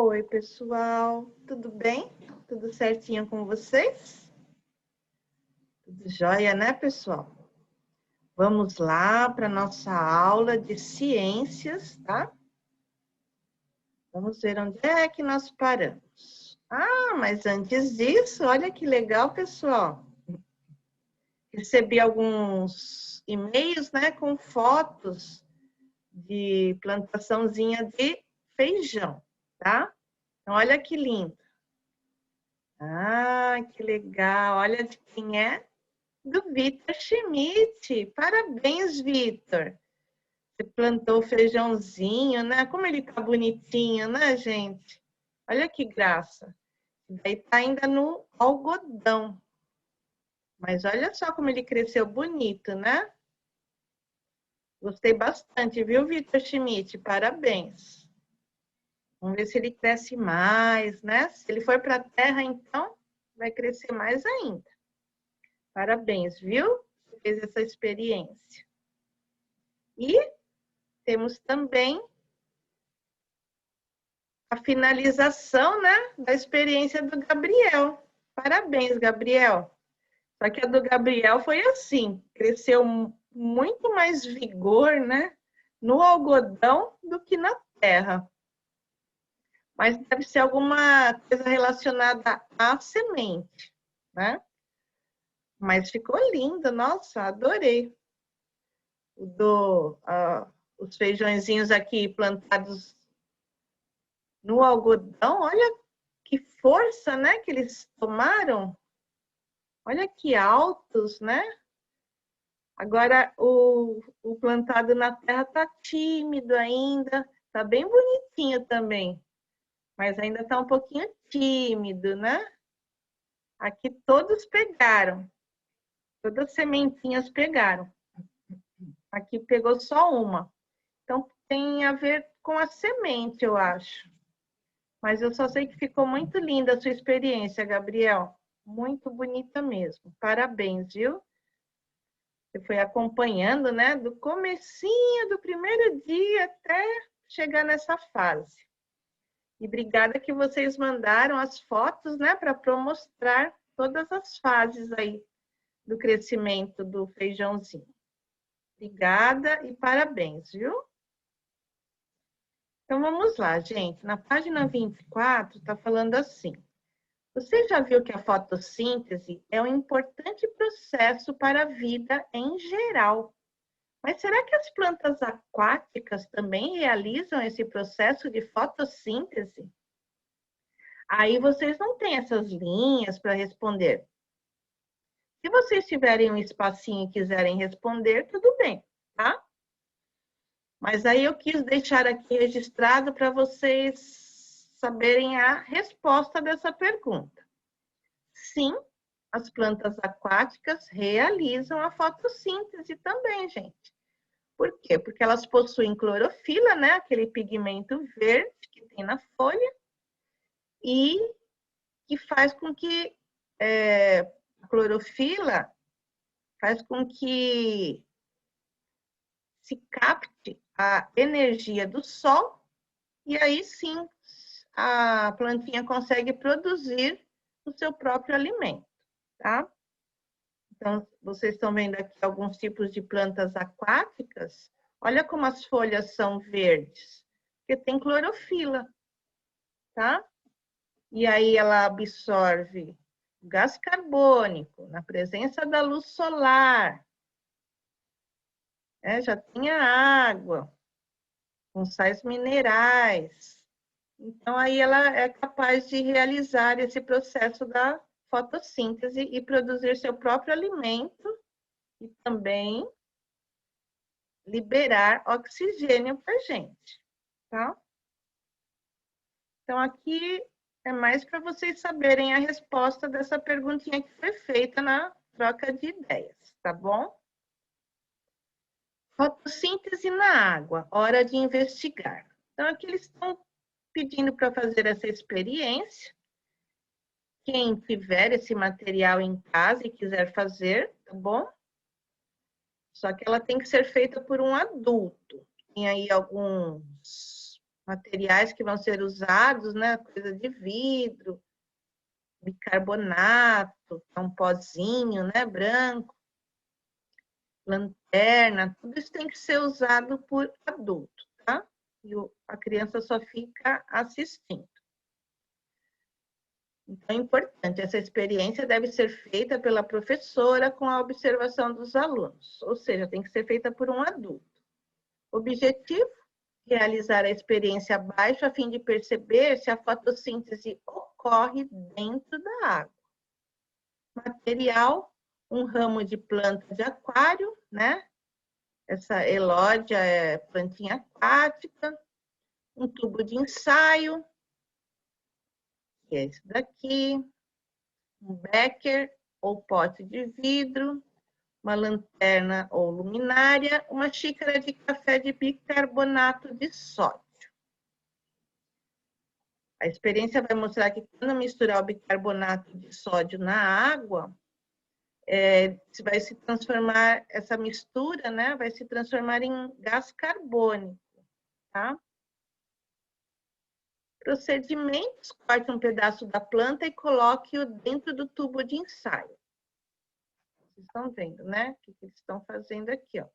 Oi, pessoal, tudo bem? Tudo certinho com vocês? Tudo jóia, né, pessoal? Vamos lá para a nossa aula de ciências, tá? Vamos ver onde é que nós paramos. Ah, mas antes disso, olha que legal, pessoal. Recebi alguns e-mails, né, com fotos de plantaçãozinha de feijão, tá? Então, olha que lindo. Ah, que legal. Olha de quem é? Do Vitor Schmidt. Parabéns, Vitor. Você plantou feijãozinho, né? Como ele tá bonitinho, né, gente? Olha que graça. Daí tá ainda no algodão. Mas olha só como ele cresceu bonito, né? Gostei bastante, viu, Vitor Schmidt? Parabéns. Vamos ver se ele cresce mais, né? Se ele for para a terra, então, vai crescer mais ainda. Parabéns, viu? Você fez essa experiência. E temos também a finalização, né, da experiência do Gabriel. Parabéns, Gabriel. Só que a do Gabriel foi assim, cresceu muito mais vigor, né, no algodão do que na terra. Mas deve ser alguma coisa relacionada à semente, né? Mas ficou lindo, nossa, adorei. Os feijõezinhos aqui plantados no algodão, olha que força, né, que eles tomaram. Olha que altos, né? Agora o plantado na terra tá tímido ainda, tá bem bonitinho também, mas ainda tá um pouquinho tímido, né? Aqui todos pegaram, todas as sementinhas pegaram. Aqui pegou só uma. Então tem a ver com a semente, eu acho. Mas eu só sei que ficou muito linda a sua experiência, Gabriel. Muito bonita mesmo. Parabéns, viu? Você foi acompanhando, né? Do comecinho do primeiro dia até chegar nessa fase. E obrigada que vocês mandaram as fotos, né? Para mostrar todas as fases aí do crescimento do feijãozinho. Obrigada e parabéns, viu? Então vamos lá, gente. Na página 24 está falando assim. Você já viu que a fotossíntese é um importante processo para a vida em geral. Mas será que as plantas aquáticas também realizam esse processo de fotossíntese? Aí vocês não têm essas linhas para responder. Se vocês tiverem um espacinho e quiserem responder, tudo bem, tá? Mas aí eu quis deixar aqui registrado para vocês saberem a resposta dessa pergunta. Sim, as plantas aquáticas realizam a fotossíntese também, gente. Por quê? Porque elas possuem clorofila, né? Aquele pigmento verde que tem na folha e que faz com que a clorofila faz com que se capte a energia do sol e aí sim a plantinha consegue produzir o seu próprio alimento, tá? Então, vocês estão vendo aqui alguns tipos de plantas aquáticas. Olha como as folhas são verdes, porque tem clorofila, tá? E aí ela absorve gás carbônico na presença da luz solar. Já tem a água, com sais minerais. Então, aí ela é capaz de realizar esse processo da fotossíntese e produzir seu próprio alimento e também liberar oxigênio para a gente, tá? Então, aqui é mais para vocês saberem a resposta dessa perguntinha que foi feita na troca de ideias, tá bom? Fotossíntese na água, hora de investigar. Então, aqui eles estão pedindo para fazer essa experiência. Quem tiver esse material em casa e quiser fazer, tá bom? Só que ela tem que ser feita por um adulto. Tem aí alguns materiais que vão ser usados, né? Coisa de vidro, bicarbonato, um pozinho, né? Branco, lanterna, tudo isso tem que ser usado por adulto, tá? E a criança só fica assistindo. Então, é importante, essa experiência deve ser feita pela professora com a observação dos alunos, ou seja, tem que ser feita por um adulto. Objetivo: realizar a experiência abaixo a fim de perceber se a fotossíntese ocorre dentro da água. Material: um ramo de planta de aquário, né? Essa elódia é plantinha aquática, um tubo de ensaio, que é esse daqui, um becker ou pote de vidro, uma lanterna ou luminária, uma xícara de café de bicarbonato de sódio. A experiência vai mostrar que quando misturar o bicarbonato de sódio na água, vai se transformar, essa mistura, né, vai se transformar em gás carbônico, tá? Procedimentos: corte um pedaço da planta e coloque-o dentro do tubo de ensaio. Vocês estão vendo, né? O que eles estão fazendo aqui, ó.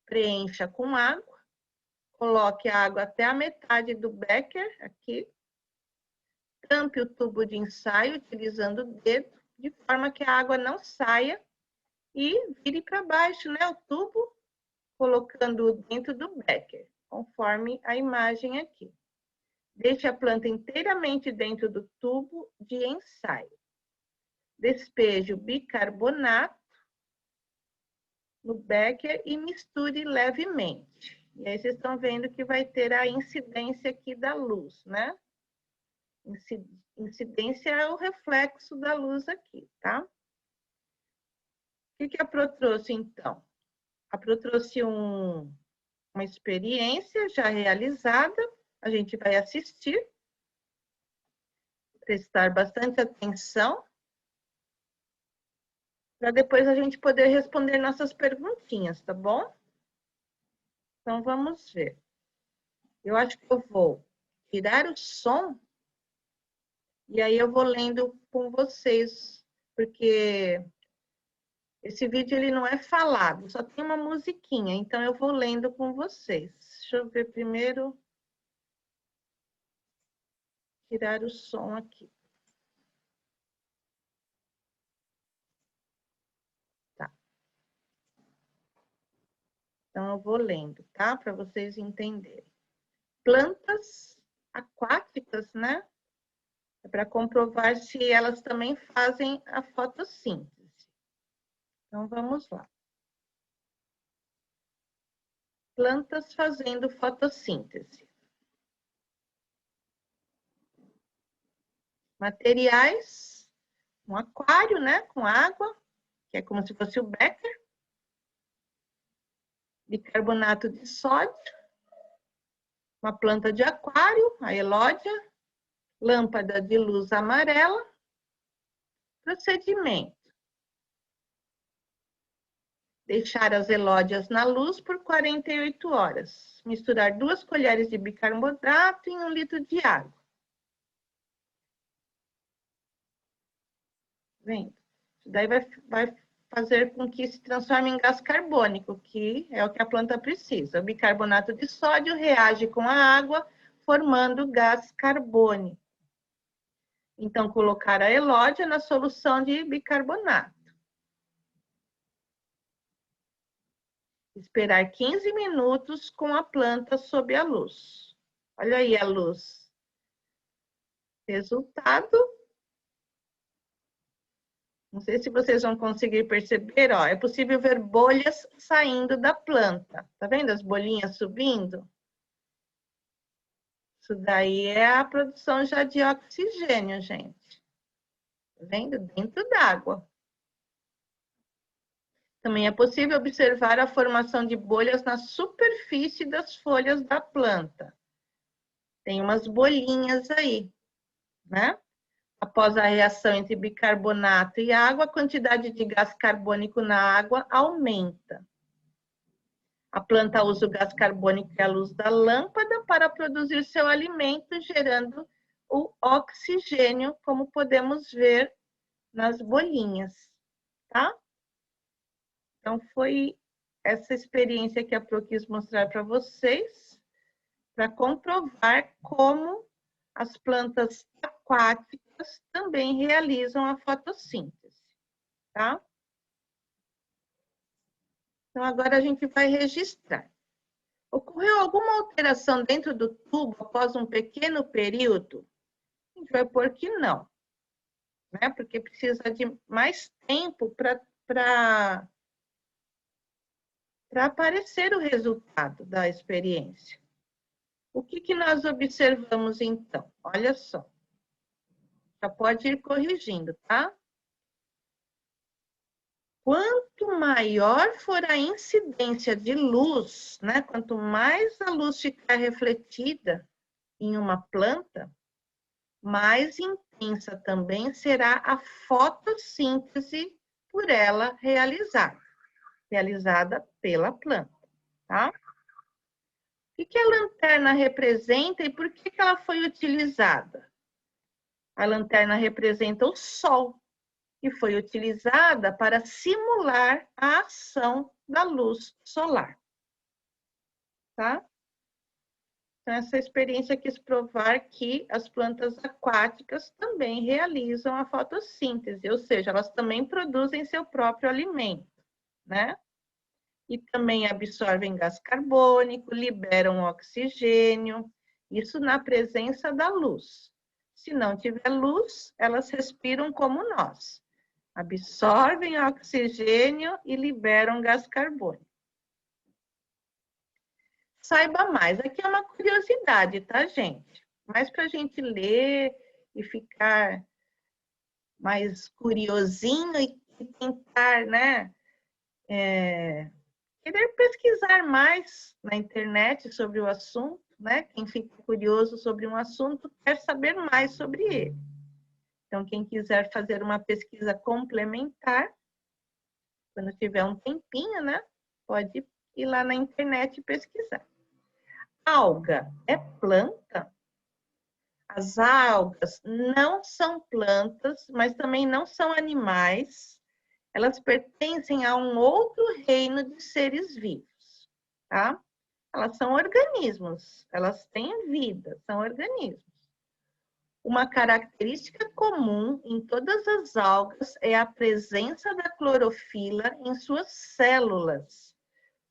Preencha com água, coloque a água até a metade do becker, aqui. Tampe o tubo de ensaio utilizando o dedo, de forma que a água não saia, e vire para baixo, né, o tubo, colocando-o dentro do becker, conforme a imagem aqui. Deixe a planta inteiramente dentro do tubo de ensaio. Despeje o bicarbonato no becker e misture levemente. E aí vocês estão vendo que vai ter a incidência aqui da luz, né? Incidência é o reflexo da luz aqui, tá? O que a Pro trouxe, então? A Pro trouxe uma experiência já realizada, a gente vai assistir, prestar bastante atenção, para depois a gente poder responder nossas perguntinhas, tá bom? Então, vamos ver. Eu acho que eu vou tirar o som e aí eu vou lendo com vocês, porque esse vídeo ele não é falado, só tem uma musiquinha, então eu vou lendo com vocês. Deixa eu ver primeiro. Tirar o som aqui. Tá. Então eu vou lendo, tá? Para vocês entenderem. Plantas aquáticas, né? É para comprovar se elas também fazem a fotossíntese. Então, vamos lá. Plantas fazendo fotossíntese. Materiais: um aquário, né, com água, que é como se fosse o becker. Bicarbonato de sódio. Uma planta de aquário, a elódia. Lâmpada de luz amarela. Procedimento: deixar as elódias na luz por 48 horas. Misturar 2 colheres de bicarbonato em 1 litro de água. Vendo? Isso daí vai fazer com que se transforme em gás carbônico, que é o que a planta precisa. O bicarbonato de sódio reage com a água, formando gás carbônico. Então, colocar a elódia na solução de bicarbonato. Esperar 15 minutos com a planta sob a luz. Olha aí a luz. Resultado. Não sei se vocês vão conseguir perceber, ó, é possível ver bolhas saindo da planta. Tá vendo as bolinhas subindo? Isso daí é a produção já de oxigênio, gente. Tá vendo? Dentro d'água. Também é possível observar a formação de bolhas na superfície das folhas da planta. Tem umas bolinhas aí, né? Após a reação entre bicarbonato e água, a quantidade de gás carbônico na água aumenta. A planta usa o gás carbônico e a luz da lâmpada para produzir seu alimento, gerando o oxigênio, como podemos ver nas bolinhas, tá? Então, foi essa experiência que a Pro quis mostrar para vocês, para comprovar como as plantas aquáticas também realizam a fotossíntese, tá? Então, agora a gente vai registrar. Ocorreu alguma alteração dentro do tubo após um pequeno período? A gente vai pôr que não, né? Porque precisa de mais tempo para aparecer o resultado da experiência. O que nós observamos, então? Olha só. Já pode ir corrigindo, tá? Quanto maior for a incidência de luz, né? Quanto mais a luz ficar refletida em uma planta, mais intensa também será a fotossíntese por ela realizada pela planta, tá? O que a lanterna representa e por que ela foi utilizada? A lanterna representa o sol e foi utilizada para simular a ação da luz solar, tá? Então, essa experiência quis provar que as plantas aquáticas também realizam a fotossíntese, ou seja, elas também produzem seu próprio alimento, né? E também absorvem gás carbônico, liberam oxigênio, isso na presença da luz. Se não tiver luz, elas respiram como nós, absorvem oxigênio e liberam gás carbônico. Saiba mais, aqui é uma curiosidade, tá, gente? Mas para a gente ler e ficar mais curiosinho e tentar, né, querer pesquisar mais na internet sobre o assunto, né? Quem fica curioso sobre um assunto quer saber mais sobre ele. Então, quem quiser fazer uma pesquisa complementar, quando tiver um tempinho, né? Pode ir lá na internet e pesquisar. Alga é planta? As algas não são plantas, mas também não são animais. Elas pertencem a um outro reino de seres vivos, tá? Elas são organismos, elas têm vida, são organismos. Uma característica comum em todas as algas é a presença da clorofila em suas células.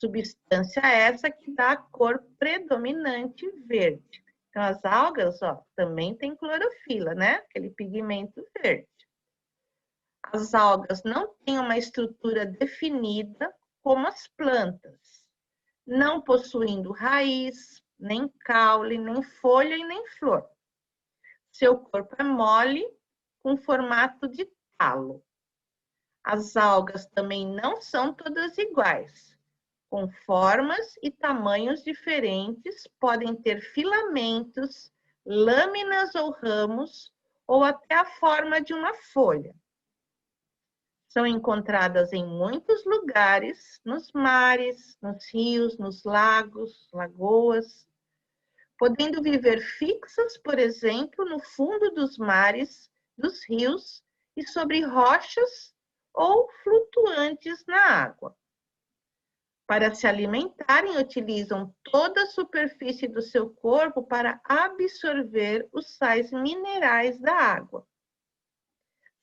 Substância essa que dá a cor predominante verde. Então, as algas, ó, também têm clorofila, né? Aquele pigmento verde. As algas não têm uma estrutura definida como as plantas, não possuindo raiz, nem caule, nem folha e nem flor. Seu corpo é mole, com formato de talo. As algas também não são todas iguais. Com formas e tamanhos diferentes, podem ter filamentos, lâminas ou ramos, ou até a forma de uma folha. São encontradas em muitos lugares, nos mares, nos rios, nos lagos, lagoas, podendo viver fixas, por exemplo, no fundo dos mares, dos rios e sobre rochas ou flutuantes na água. Para se alimentarem, utilizam toda a superfície do seu corpo para absorver os sais minerais da água.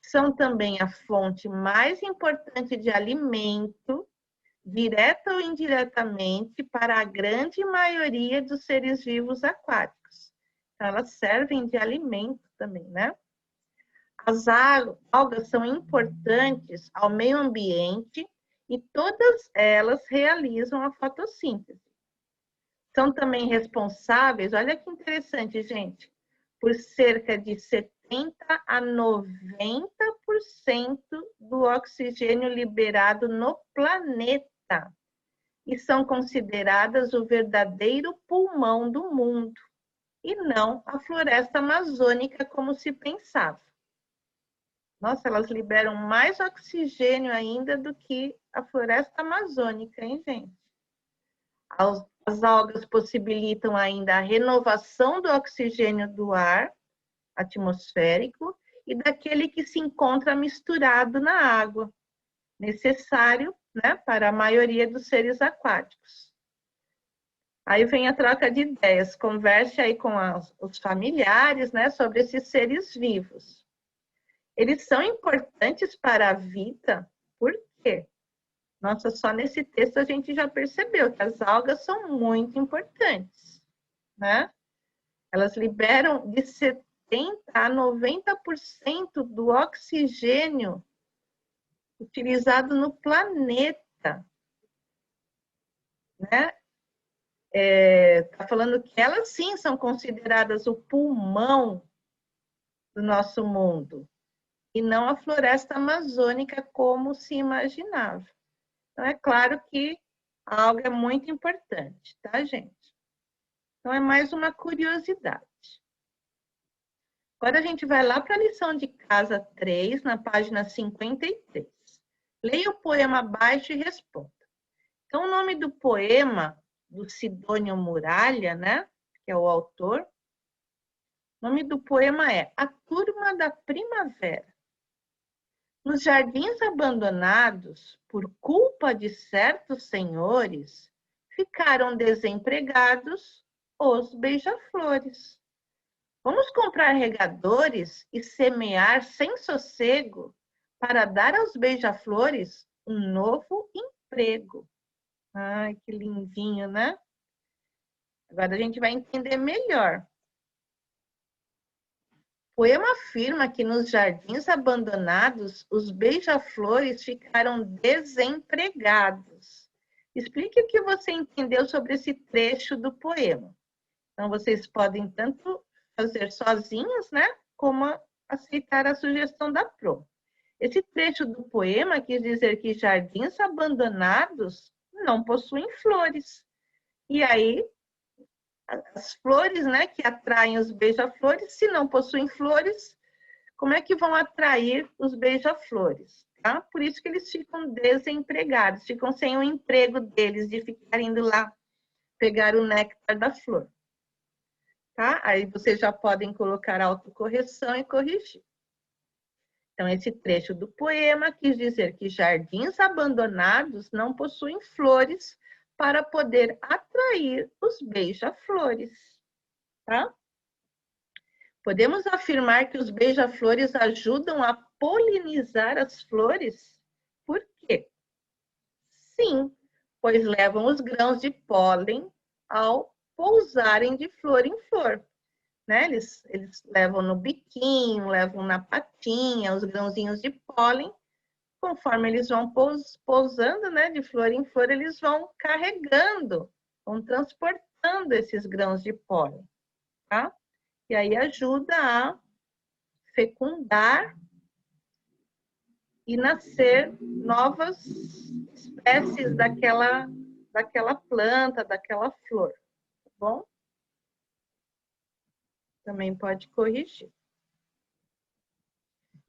São também a fonte mais importante de alimento, direta ou indiretamente, para a grande maioria dos seres vivos aquáticos. Então, elas servem de alimento também, né? As algas são importantes ao meio ambiente e todas elas realizam a fotossíntese. São também responsáveis, olha que interessante, gente, por cerca de 70 a 90% do oxigênio liberado no planeta. E são consideradas o verdadeiro pulmão do mundo, e não a floresta amazônica como se pensava. Nossa, elas liberam mais oxigênio ainda do que a floresta amazônica, hein, gente? As algas possibilitam ainda a renovação do oxigênio do ar atmosférico e daquele que se encontra misturado na água, necessário, né, para a maioria dos seres aquáticos. Aí vem a troca de ideias, converse aí com os familiares, né, sobre esses seres vivos. Eles são importantes para a vida, por quê? Nossa, só nesse texto a gente já percebeu que as algas são muito importantes, né? Elas liberam de 70% a 90% do oxigênio utilizado no planeta, né? Tá falando que elas sim são consideradas o pulmão do nosso mundo e não a floresta amazônica como se imaginava. Então é claro que a alga é muito importante, tá, gente? Então é mais uma curiosidade. Agora a gente vai lá para a lição de casa 3, na página 53. Leia o poema abaixo e responda. Então o nome do poema do Sidônio Muralha, né, que é o autor, o nome do poema é A Turma da Primavera. Nos jardins abandonados, por culpa de certos senhores, ficaram desempregados os beija-flores. Vamos comprar regadores e semear sem sossego para dar aos beija-flores um novo emprego. Ai, que lindinho, né? Agora a gente vai entender melhor. O poema afirma que nos jardins abandonados, os beija-flores ficaram desempregados. Explique o que você entendeu sobre esse trecho do poema. Então, vocês podem tanto fazer sozinhos, né, como aceitar a sugestão da Pro. Esse trecho do poema quis dizer que jardins abandonados não possuem flores. E aí, as flores, né, que atraem os beija-flores, se não possuem flores, como é que vão atrair os beija-flores? Tá? Por isso que eles ficam desempregados, ficam sem o emprego deles de ficar indo lá pegar o néctar da flor. Tá? Aí vocês já podem colocar autocorreção e corrigir. Então, esse trecho do poema quis dizer que jardins abandonados não possuem flores para poder atrair os beija-flores. Tá? Podemos afirmar que os beija-flores ajudam a polinizar as flores? Por quê? Sim, pois levam os grãos de pólen ao pousarem de flor em flor. Né? Eles levam no biquinho, levam na patinha, os grãozinhos de pólen. Conforme eles vão pousando, né, de flor em flor, eles vão carregando, vão transportando esses grãos de pólen, tá? E aí ajuda a fecundar e nascer novas espécies daquela planta, daquela flor, tá bom? Também pode corrigir.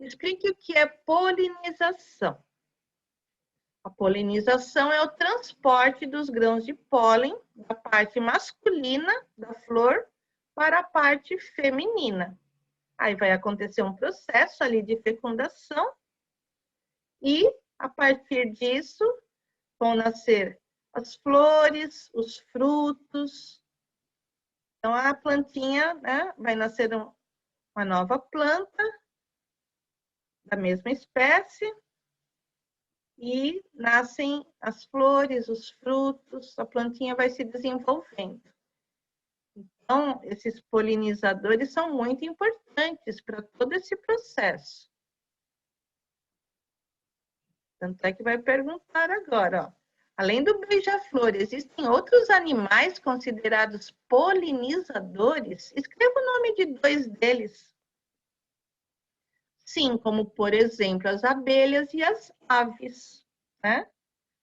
Explique o que é polinização. A polinização é o transporte dos grãos de pólen da parte masculina da flor para a parte feminina. Aí vai acontecer um processo ali de fecundação e, a partir disso, vão nascer as flores, os frutos. Então, a plantinha, né, vai nascer uma nova planta da mesma espécie e nascem as flores, os frutos, a plantinha vai se desenvolvendo. Então, esses polinizadores são muito importantes para todo esse processo. Tanto é que vai perguntar agora, ó. Além do beija-flor, existem outros animais considerados polinizadores? Escreva o nome de 2 deles. Sim, como, por exemplo, as abelhas e as aves, né?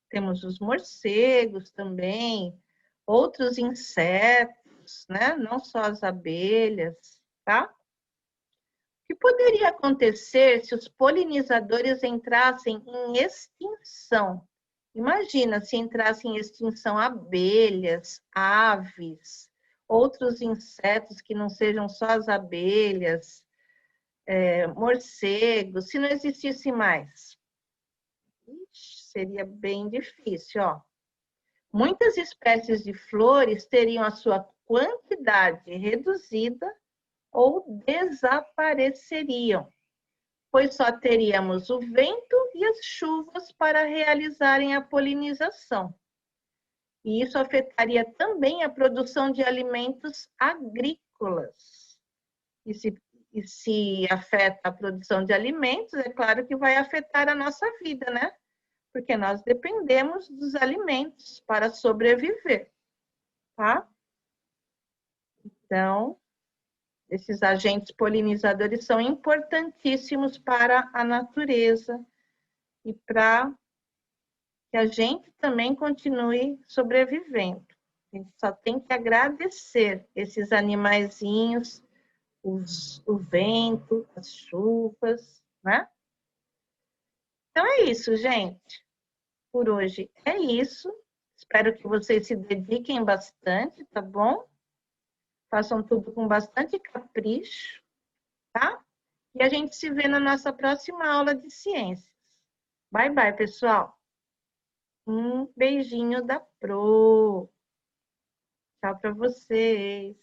Temos os morcegos também, outros insetos, né? Não só as abelhas, tá? O que poderia acontecer se os polinizadores entrassem em extinção Imagina se entrassem em extinção abelhas, aves, outros insetos que não sejam só as abelhas, morcegos, se não existisse mais. Ixi, seria bem difícil, ó. Muitas espécies de flores teriam a sua quantidade reduzida ou desapareceriam, pois só teríamos o vento e as chuvas para realizarem a polinização. E isso afetaria também a produção de alimentos agrícolas. E se afeta a produção de alimentos, é claro que vai afetar a nossa vida, né? Porque nós dependemos dos alimentos para sobreviver, tá? Então, esses agentes polinizadores são importantíssimos para a natureza e para que a gente também continue sobrevivendo. A gente só tem que agradecer esses animaizinhos, o vento, as chuvas, né? Então é isso, gente. Por hoje é isso. Espero que vocês se dediquem bastante, tá bom? Façam tudo com bastante capricho, tá? E a gente se vê na nossa próxima aula de ciências. Bye, bye, pessoal. Um beijinho da Pro. Tchau para vocês.